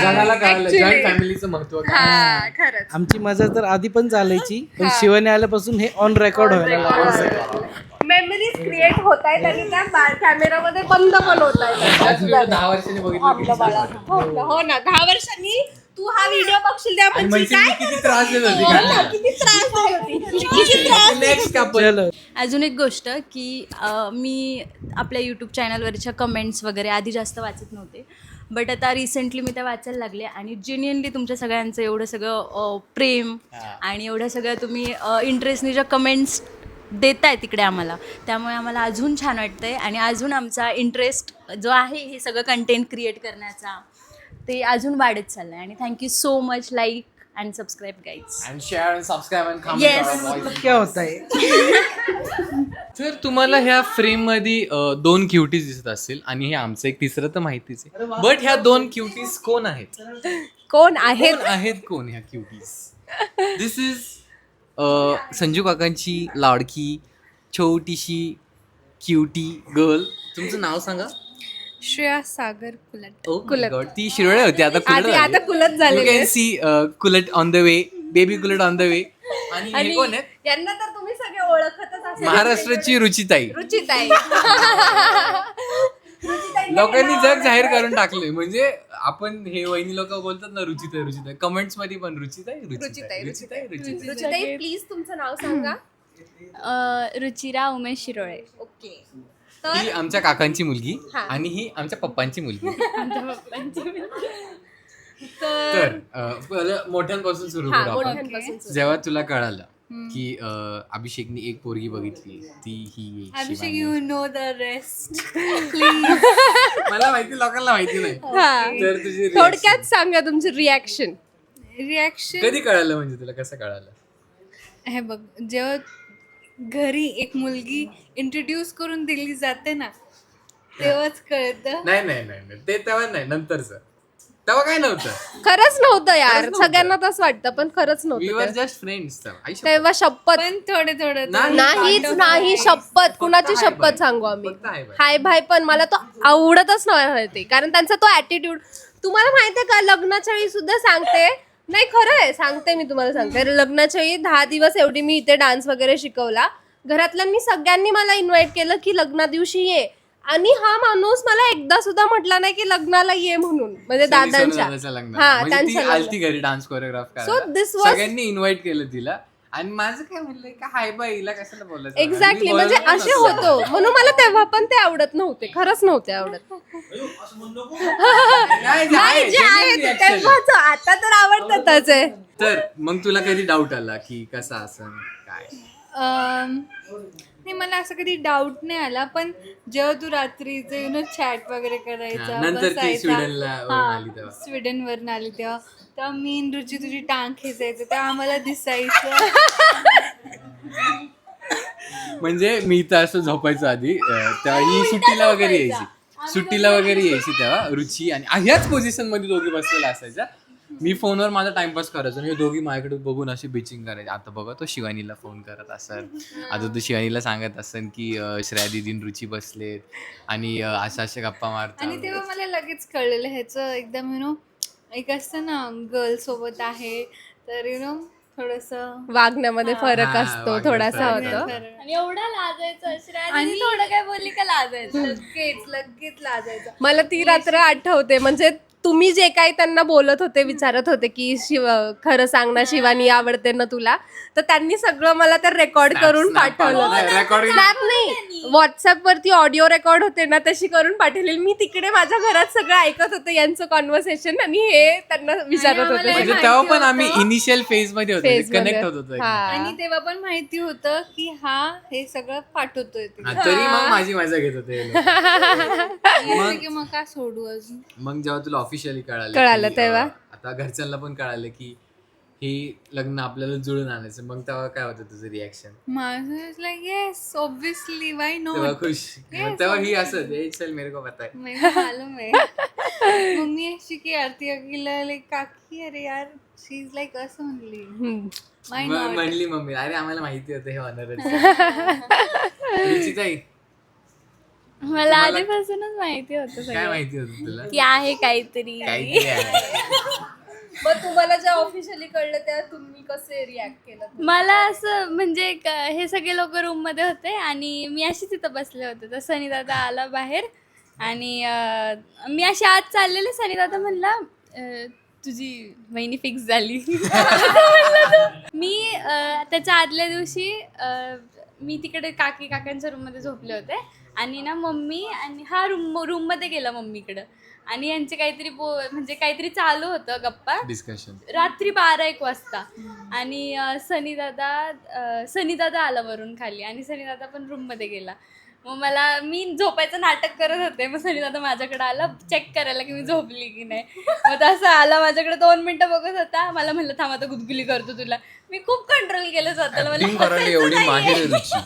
जगाला कळालं जॉईंट फॅमिलीचं महत्व काय. खरंच आमची मजा तर आधी पण चालायची, पण शिवानी आल्यापासून हे ऑन रेकॉर्ड व्हायला लागलं. मेमरीज क्रिएट होत आहेत आणि त्या कॅमेरामध्ये बंद पण होत आहेत. 10 वर्षांनी बघितलं. हो ना, 10 वर्षांनी तू हा व्हिडिओ बघशील तेव्हा म्हणशील, काय किती त्रास देत होती हो ना, का? किती त्रास देत होती, किती त्रास. Next couple. चलो. अजून एक गोष्ट की मी आपल्या यूट्यूब चॅनलवरच्या कमेंट्स वगैरे आधी जास्त वाचत नव्हते, बट आता रिसेंटली मी त्या वाचायला लागले आणि जेन्युइनली तुमच्या सगळ्यांचं एवढं सगळं प्रेम आणि एवढं सगळं तुम्ही इंटरेस्टने ज्या कमेंट्स देताय तिकडे आम्हाला, त्यामुळे आम्हाला अजून छान वाटतंय आणि अजून आमचा इंटरेस्ट जो आहे हे सगळं कंटेंट क्रिएट करण्याचा ते अजून वाढत चाललंय. आणि thank you so much. Like and subscribe guys. And share and subscribe and Yes. क्या होता है? तर तुम्हाला ह्या फ्रेम मध्ये 2 क्युटीज दिसत असतील आणि हे आमचं एक तिसरं तर माहितीच आहे. बट ह्या 2 क्युटीज कोण आहेत? कोण आहेत? कोण आहेत कोण ह्या क्युटीज? दिस इज संजू काकांची लाडकी छोटीशी क्युटी गर्ल. तुमचं नाव सांगा. श्रेया सागर कुलट. कुलट. ती शिरोळे होती, आता आता कुलत झालेली आहे. सी कुलट ऑन द वे, बेबी कुलट ऑन द वे. आणि हे कोण आहेत? यांना तर तुम्ही सगळे ओळखतच असाल. महाराष्ट्राची रुचिताई. रुचिताई. लोकांनी जग जाहीर करून टाकले. म्हणजे आपण हे वहिनी लोक बोलतात ना रुचिताई रुचिताई, कमेंट्स मध्ये पण रुचिताई रुचिताई रुचिताई रुचिताई. रुचिताई प्लीज तुमचं नाव सांगा. रुचिरा उमेश शिरोळे. ओके. ही आमच्या काकांची मुलगी आणि ही आमच्या पप्पांची मुलगी. तर पहिलं मोठ्यांपासून सुरू करू आपण. जेव्हा तुला कळालं की अभिषेकनी एक पोरगी बघितली, ती ही Abhishek, Shivani. You know the rest. मला माहिती, लोकांना माहिती नाही. तर तुझी थोडक्यात सांगा तुमची रिॲक्शन. रिॲक्शन कधी कळालं, म्हणजे तुला कसं कळालं? हे बघ, जेव्हा घरी एक मुलगी इंट्रोड्यूस करून दिली जाते ना, तेव्हाच कळतं. नाही ते तेव्हा नाही, नंतरच. तेव्हा काय नव्हतं. खरंच नव्हतं यार. सगळ्यांना तसं वाटतं पण खरंच वी वर नव्हतं. Just friends. तेव्हा शपथ पण थोडं नाहीच नाही. शपथ. कुणाची शपथ सांगू आम्ही? हाय भाय पण मला तो आवडतच नव्हते, कारण त्यांचा तो ऍटिट्यूड. तुम्हाला माहितीये का, लग्नाच्या वेळी सुद्धा सांगते, नाही खरं आहे, सांगते मी तुम्हाला, सांगते लग्नाच्या वेळी 10 दिवस एवढी मी इथे डान्स वगैरे शिकवला. घरातल्यांनी सगळ्यांनी मला इन्व्हाइट केलं की लग्ना दिवशी ये, आणि हा माणूस मला एकदा सुद्धा म्हटला नाही की लग्नाला ये म्हणून. म्हणजे दादांच्या त्यांच्या आलती घरी dance choreograph So this was- सगळ्यांनी इन्व्हाइट केलं तिला. आणि माझं काय म्हणलंय का, हाय बाय हिला कशाला बोलायचं. एक्झॅक्टली, म्हणजे असे होतो. म्हणून मला तेव्हा पण ते आवडत नव्हते. खरंच नव्हते आवडत. नाही, जे आहे ते तेव्हाच. आता तर आवडतातच आहे. तर मग तुला कधी डाऊट आला की कसा असं काय? नाही, मला असं कधी डाऊट नाही आला. पण जेव्हा तू रात्रीचं चॅट वगैरे करायचा, नंतर ती स्वीडनला आली तेव्हा. स्वीडनवरून आली तेव्हा मी आणि रुची तुझी टांग खेचायचं, तेव्हा आम्हाला दिसायचं. म्हणजे मी तर असं झोपायचं आधी, तेव्हा ही सुट्टीला वगैरे यायची तेव्हा रुची आणि ह्याच पोझिशन मध्ये दोघी बसलेल्या असायच्या. मी फोनवर माझा टाइमपास करायचो आणि हे दोघी माझ्याकडे बघून अशी बिचिंग करायची. आता बघा तो शिवानीला फोन करत असेल, आता तो शिवानीला सांगत असेल की श्रेया दीदीन रुची बसलेत आणि अशा गप्पा मारतात. आणि तेव्हा मला लगेच कळलेलं ह्याचं एकदम एक असतं ना, गर्ल सोबत आहे तर थोडंसं वागण्यामध्ये फरक असतो, थोडासा होतो. आणि एवढा लाजायचं श्रेया दीदी, थोडं काय बोलली का लाजायचं. लगेच लाजायचं. मला ती रात्र आठवते. म्हणजे तुम्ही जे काही त्यांना बोलत होते, विचारत होते की खरं सांग ना शिवानी आवडते ना तुला, तर त्यांनी सगळं मला तर रेकॉर्ड करून पाठवलं. स्नॅप नाही, व्हॉट्सअप वरती ऑडिओ रेकॉर्ड होते ना, तशी करून पाठवलेली. मी तिकडे माझ्या घरात सगळं ऐकत होते यांचं कॉन्व्हर्सेशन, आणि हे त्यांना विचारत होते. म्हणजे तेव्हा पण आम्ही इनिशियल फेज मध्ये होतो, कनेक्ट होत होतो. आणि तेव्हा पण माहिती होतं की हा हे सगळं पाठवतोय. तरी मग माझी मजा घेत होते. मग का सोडू अजून. मग जेव्हा तुला ऑफिशियली कळालं की, तेव्हा? आता घरच्यांना पण कळालं की हे लग्न आपल्याला जुळून आणायचं, मग तेव्हा काय होतं तुझं रिॲक्शन? माझं like yes obviously, why not. तेव्हा खुश. तेव्हा ही असं चल मेरे को पता है. मालूम है. मम्मी अशी की आरती अगीला लाईक काकी, अरे यार शी इज लाईक असं म्हणली. म्हणली मम्मी, अरे आम्हाला माहिती होतं हे ऑनरच. रुचिताई, मला आधीपासूनच माहिती होतं काय माहिती होतं तुला की आहे काहीतरी. मग तुम्हाला जे ऑफिशियली कळलं तेव्हा तुम्ही कसे रिॲक्ट केलं? मला असं म्हणजे हे सगळे लोक रूम मध्ये होते आणि मी अशी तिथं बसले होते, तर सनी दादा आला बाहेर आणि मी अशी आत चाललेले. सनी दादा म्हणला तुझी वहिनी फिक्स झाली. मी त्याच्या आदल्या दिवशी मी तिकडे काकांच्या रूममध्ये झोपले होते आणि ना मम्मी आणि हा रूममध्ये गेला मम्मीकडं, आणि यांचे काहीतरी म्हणजे काहीतरी चालू होतं गप्पा डिस्कशन रात्री 12-1 वाजता. आणि सनी दादा आला वरून खाली आणि सनी दादा पण रूममध्ये गेला. मग मी झोपायचं नाटक करत होते, मग सनी दादा माझ्याकडे आला चेक करायला की मी झोपली की नाही. मग तसं आला माझ्याकडे 2 मिनिटं बघत होता, मला म्हणलं थांब आता गुदगुली करतो तुला. मी खूप कंट्रोल केलं स्वतःला. मला Acting करायला एवढी माहिर आहे रुची.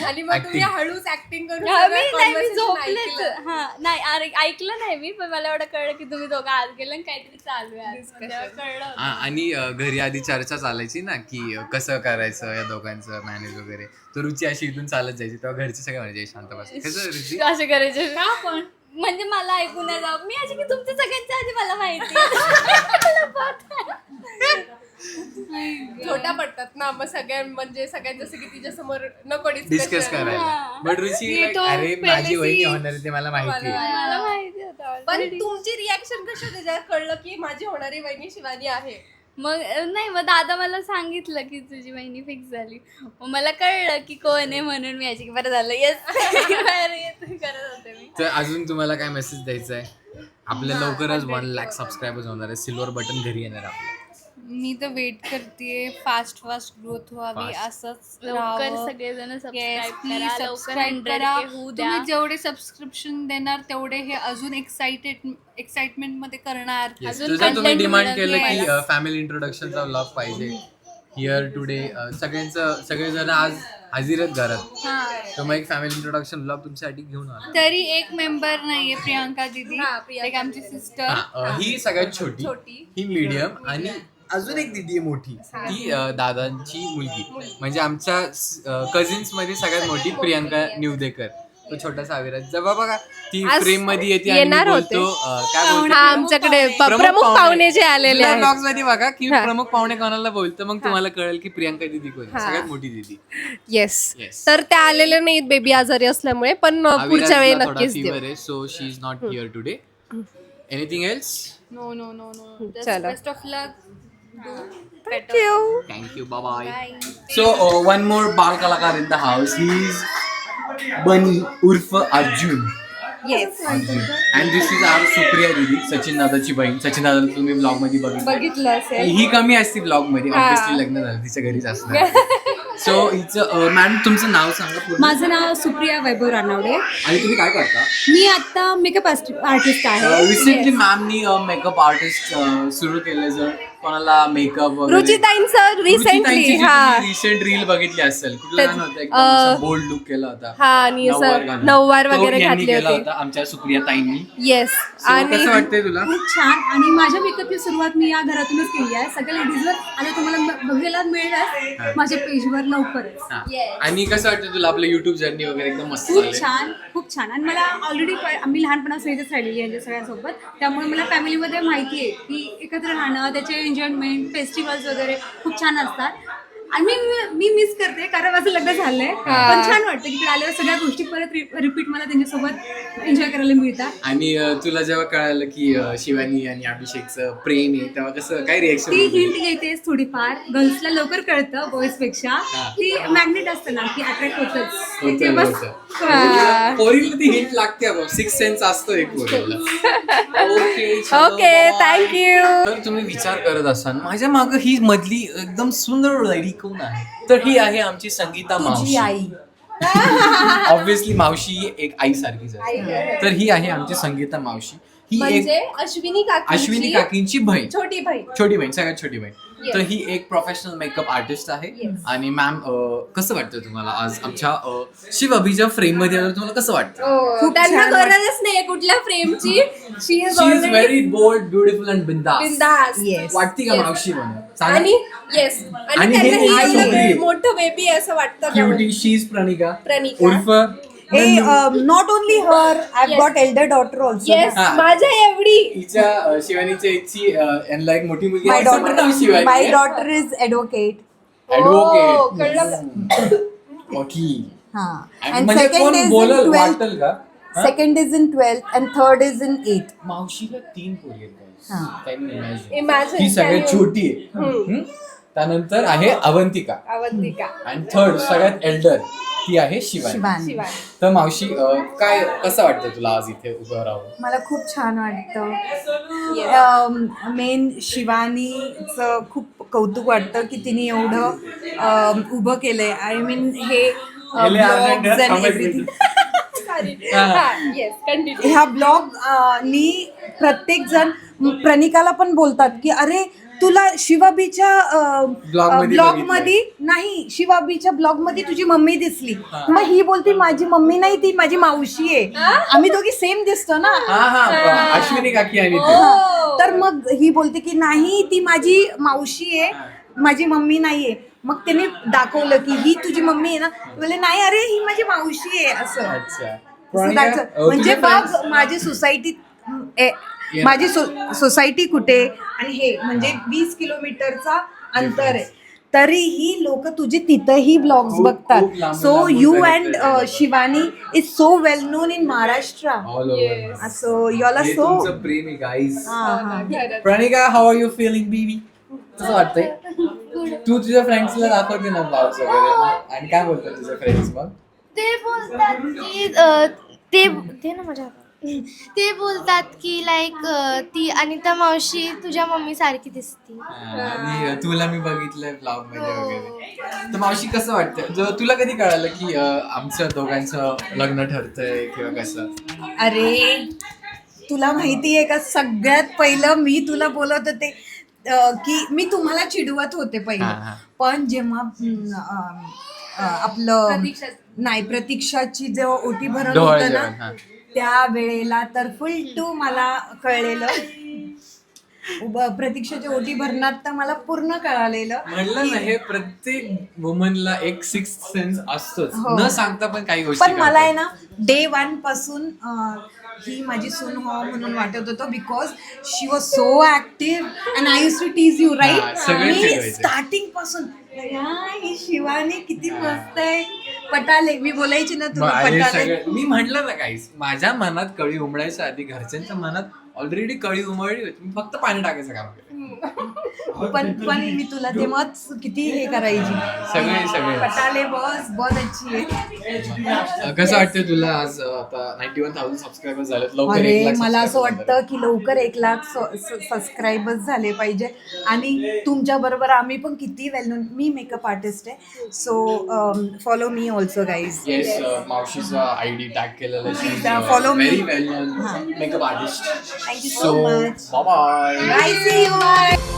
आणि मग तुम्ही Acting. हळूच ऍक्टिंग करून हा, मी सगळं नाही मी conversation झोपलेच. ऐकलं. हा नाही अरे ऐकलं नाही मी, पण मला एवढं कळलं की तुम्ही दोघं आज गेलं आणि काहीतरी चालू आहे आज. तेव्हा कळलं होतं. आणि घरी आधी चर्चा चालायची ना की कसं करायचं या दोघांचं मॅनेज वगैरे. तर रुची अशी इथून चालत जायची, तेव्हा घरचे सगळे म्हणायचे शांत बस. कसं रुची? असे करायचे का पण म्हणजे मला ऐकून नाही जाऊ. मी अशी की तुमच्या सगळ्यांच्या आधी मला माहिती छोट्या पडतात ना, मग म्हणजे सगळ्यात जसं की तिच्या समोर नको डिस्कस करायला. बट रुची मी तो अरे माझी पहिलेच वहिनी होणार आहे ते मला माहिती आहे. मला माहिती होतं पण already. तुमची रिॲक्शन कशी होती जेव्हा कळलं की माझी होणारी वहिनी शिवानी आहे? मग नाही मग दादा मला सांगितलं की तुझी बहिणी फिक्स झाली. मग मला कळलं की कोण आहे, म्हणून मी याची की बरं झालं येस करत होते मी. तर अजून तुम्हाला काय मेसेज द्यायचा आहे? आपल्या लवकरच 1 लाख सबस्क्रायबर्स होणार आहे. सिल्वर बटन घरी येणार आपलं. मी तर वेट करतेय फास्ट ग्रोथ व्हावी, Fast. असंच लवकर राहावं. सगळेजण Yes, please सबस्क्राईब subscribe करा. करा. होऊ तुम्ही द्या. जेवढे सबस्क्रिप्शन देणार तेवढे हे अजून एक्साइटमेंट मध्ये करणार. जसं तुम्ही content डिमांड मिळत केलं की नाही. फॅमिली इंट्रोडक्शनचा व्लॉग पाहिजे हिअर टुडे, सगळेजण आज हजीर आहेत घरात, तर मग एक फॅमिली इंट्रोडक्शन व्लॉग तुमच्यासाठी घेऊन आलो. तरी एक मेंबर नाहीये प्रियांका दीदी, हा, प्रियांका एक आमची सिस्टर. ही सगळ्यात छोटी, ही मीडियम, आणि अजून एक दिदी आहे मोठी, ती दादांची मुलगी. म्हणजे आमच्या कझिन्स मध्ये सगळ्यात मोठी प्रियांका निवदेकर, तो छोटासा अविराज. जेव्हा बघा ती आज फ्रेम मध्ये येते आणि येणार बोलतो काय बोलतो हा, आमच्याकडे प्रमुख पाहुणे जे आलेले आहेत. ब्लॉग्स मध्ये बघा की प्रमुख पाहुणे कोणाला बोलतं, मग तुम्हाला कळेल की प्रियांका दिदी कोण आहे, सगळ्यात मोठी दिदी. येस. Yes. तर त्या आलेल्या नाहीत बेबी आजारी असल्यामुळे, पण पुढच्या वेळी नक्कीच देऊ. So she is not here today. Anything else? No चला. Best of luck. Thank you. Thank you, bye. So one more bal kalakar in the house. He is Bunny उर्फ Arjun. Yes. And this is our Supriya didi, Sachin दादाची बहीण. सचिन दादा तुम्ही ब्लॉग मध्ये बघितलं असेल. ही कमी असते ब्लॉग मध्ये, ऑब्विसली लग्न झालं तिच्या घरीच असणार. सो हिचं मॅम तुमचं नाव सांगा पूर्ण. माझं नाव सुप्रिया वैभव रानवडे. आणि तुम्ही काय करता? मी आता मेकअप आर्टिस्ट आहे. रिसेंटली मॅमनी मेकअप आर्टिस्ट सुरू केले. जर कोणाला मेकअप रुचिताईंचं रिसेंटली रिसेंट रील बघितली असेल, कुठलं गाणं होतं एकदम बोल्ड लुक केला होता, हा, आणि असं नऊवार गाणं. नऊवार तो वगैरे यांनी घातली केला होती. होता आमच्या सुप्रिया ताईंनी. येस. आणि कसं वाटतंय तुला? खूप छान. आणि माझ्या मेकअपची सुरुवात मी या घरातूनच केली आहे. सगळ्या लेडीजवर आता तुम्हाला बघायला मिळेल माझ्या पेजवर लवकरच. हा. आणि कसं वाटतं तुला आपलं युट्यूब जर्नी वगैरे? एकदम मस्त खूप झालंय. छान, खूप छान. आणि मला ऑलरेडी आम्ही लहानपणापासून इथेच राहिलेली यांच्या सगळ्यांसोबत, त्यामुळे मला फॅमिलीमध्ये माहिती आहे की एकत्र राहणं, त्याचे एन्जॉयमेंट, फेस्टिवल्स वगैरे खूप छान असतात. आणि मी मिस करते कारण माझं लग्न झालंय, पण छान वाटतं की तिकडे आल्यावर सगळ्या गोष्टी परत रिपीट मला त्यांच्यासोबत एन्जॉय करायला मिळतात. आणि तुला जेव्हा कळालं की शिवानी आणि अभिषेकचं प्रेम आहे, तेव्हा कसं काय रिएक्शन? ती हिंट येतेच थोडीफार. गर्ल्सला लवकर कळतं बॉईज पेक्षा. ती मॅग्नेट असतं ना की अट्रॅक्ट होतच. पोरीला ती हिंट लागते, 6 सेन्स असतो एक पोरीला. Okay, thank you. तर तुम्ही विचार करत असाल माझ्या मागं ही मधली एकदम सुंदर लेडी कोण आहे, तर ही आहे आमची संगीता मावशी. ऑब्विसली मावशी एक आई सारखीच आहे. तर ही आहे आमची संगीता मावशी. ही म्हणजे एक अश्विनी काकींची बहीण, छोटी बहीण. सगळ्यात छोटी बहीण. तर ही एक प्रोफेशनल मेकअप आर्टिस्ट आहे. आणि मॅम कसं वाटतं तुम्हाला आज आमच्या शिव अभिच्या फ्रेम मध्ये आल्यावर तुम्हाला कसं वाटतं? त्यांना गरजच नाही कुठल्या फ्रेमची. She is she is very bold, beautiful and bindaas. वाटते का मावशी म्हणून? आणि येस, आणि हे त्यांना ही छोटी आहे. मोठं बेबी असं वाटतं. Cutie. She is Pranika Pranika. उर्फ not only her, I have got elder daughter also. Yes, हा. माझ्या एवढी. हिच्या शिवानीच्या इच्छी यांना एक मोठी मुलगी आहे. तिचं पण नाव शिवानी माय आहे. Daughter is advocate. ऍडव्होकेट. कळलं. मोठी. हा. आणि म्हणजे कोण बोलल वाटेल का? Second is in 12th and third is in 8th. मावशीला 3 पोरी आहेत. हा. Imagine, ही सगळ्यात can you- छोटी आहे. त्यानंतर आहे अवंतिका. अवंतिका. आणि थर्ड सगळ्यात एल्डर ती आहे शिवानी. तर मावशी काय कसं वाटतं तुला आज इथे उभं राहून? मला खूप छान वाटतं. मेन शिवानीचं खूप कौतुक वाटतं की तिने एवढं उभं केलंय. आय मीन हे vlogs and everything. Yes continue. ह्या ब्लॉग नी प्रत्येक जण प्रणिकाला पण बोलतात की अरे तुला शिवाबीच्या ब्लॉग मध्ये नाही, शिवाबीच्या ब्लॉग मध्ये तुझी मम्मी दिसली. मग ही बोलती माझी मम्मी नाही, ती माझी मावशी आहे. आम्ही दोघी सेम दिसतो ना. अश्विनी काकी आणि तर मग ही बोलते की नाही ती माझी मावशी आहे, माझी मम्मी नाहीये. मग त्याने दाखवलं की ही तुझी मम्मी आहे ना, बोलले नाही अरे ही माझी मावशी आहे असं. अच्छा. So that's it. म्हणजे बघ माझी सोसायटी माझी सोसायटी कुठे आणि हे म्हणजे 20 किलोमीटरचा अंतर आहे, तरीही लोक तुझे तिथंही ब्लॉग्स बघतात. So you and Shivani is so well known in Maharashtra. So your so premi guys. Pranika, how are you feeling baby? कसं वाटतंय? तू तुझ्या फ्रेंड्सला दाखवते ना ब्लॉग्स वगैरे, आणि काय बोलतात तुझे फ्रेंड्स मग? ते बोलतात की ते ना माझ्या ते बोलतात की लाईक ती अनिता मावशी तुझ्या मम्मी सारखी दिसती. आणि तुला मी बघितलंय ब्लॉग मध्ये वगैरे. तर मावशी कसं वाटतं, तुला कधी कळालं की आमचं दोघांचं लग्न ठरतंय किंवा कसं? अरे तुला माहितीये का, सगळ्यात पहिलं मी तुला बोलत होते की मी तुम्हाला चिडवत होते पहिलं, पण जेव्हा आपलं नाही प्रतीक्षाची जेव्हा ओटी भरण होतं ना, त्या वेळेला तर फुल टू मला कळलेलं. प्रतीक्षाच्या ओटी भरणात तर मला पूर्ण कळालेलं. म्हणलं ना, हे प्रत्येक वुमनला एक सिक्स्थ सेन्स असतोच, न सांगता पण काही गोष्टी. पण मला आहे ना डे 1 पासून ही माझी सून हो म्हणून वाटत होतं, because she was so active and I use to tease you right. मी स्टार्टिंग पासून ही शिवानी किती मस्त आहे, पटाले. मी बोलायची ना तुला पटाले. मी म्हटलं ना काहीच, माझ्या मनात कळी उमडायच्या आधी घरच्यांच्या मनात ऑलरेडी कळी उमळली होती. मी फक्त पाणी टाकायचं काम केलं. पण मी तुला तेव्हाच किती हे करायची. सगळे पटाले बॉस बहुत अच्छी आहे. कसं वाटतंय तुला आज आता 91,000 सबस्क्रायबर्स झालेत? लवकर अरे 1 लाख मला असं subscribers वाटतं की लवकर 1 लाख सबस्क्रायबर्स झाले पाहिजे. आणि तुमच्या बरोबर आम्ही पण किती वेल नोन. मी मेकअप आर्टिस्ट आहे, so follow me also guys. Yes, मावशीचा आयडी टॅग केलेला आहे. Follow me. Very well known makeup artist. Thank you so much. Bye. Bye, see you.